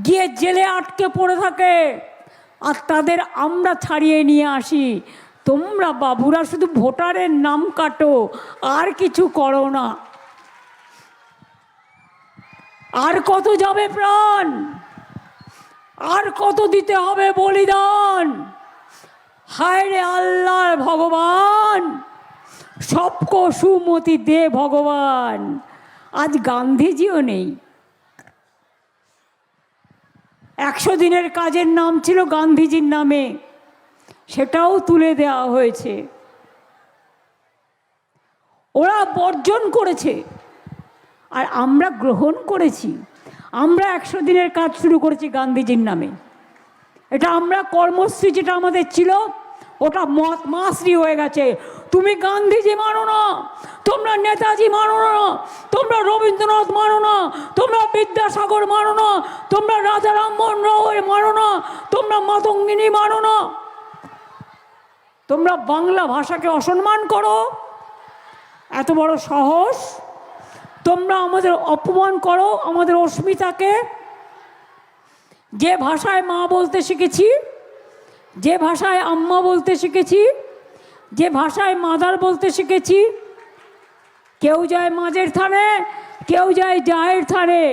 গিয়ে জেলে আটকে পড়ে থাকে, আর তাদের আমরা ছাড়িয়ে নিয়ে আসি। তোমরা বাবুরা শুধু ভোটারের নাম কাটো, আর কিছু করো না। আর কত যাবে প্রাণ, আর কত দিতে হবে বলিদান। হায় রে আল্লাহ ভগবান, সবকো সুমতি দে ভগবান। আজ গান্ধীজিও নেই। 100 দিনের কাজের নাম ছিল গান্ধীজির নামে, সেটাও তুলে দেওয়া হয়েছে। ওরা বর্জন করেছে আর আমরা গ্রহণ করেছি। আমরা 100 দিনের কাজ শুরু করেছি গান্ধীজির নামে। এটা আমরা কর্মশ্রী যেটা আমাদের ছিল, ওটা মাসরি হয়ে গেছে। তুমি গান্ধীজি মানো না, তোমরা নেতাজি মানো না, তোমরা রবীন্দ্রনাথ মানো না, তোমরা বিদ্যাসাগর মানো না, তোমরা রাজা রামমোহন রায় মানো না, তোমরা মাতঙ্গিনী মানো না, তোমরা বাংলা ভাষাকে অসম্মান করো। এত বড় সাহস! তোমরা আমাদের অপমান করো, আমাদের অস্মিতাকে। যে ভাষায় মা বলতে শিখেছি, যে ভাষায় আম্মা বলতে শিখেছি, যে ভাষায় মাদার বলতে শিখেছি, কেউ যায় মাঝের থানে, কেউ যায় জায়ের থানে।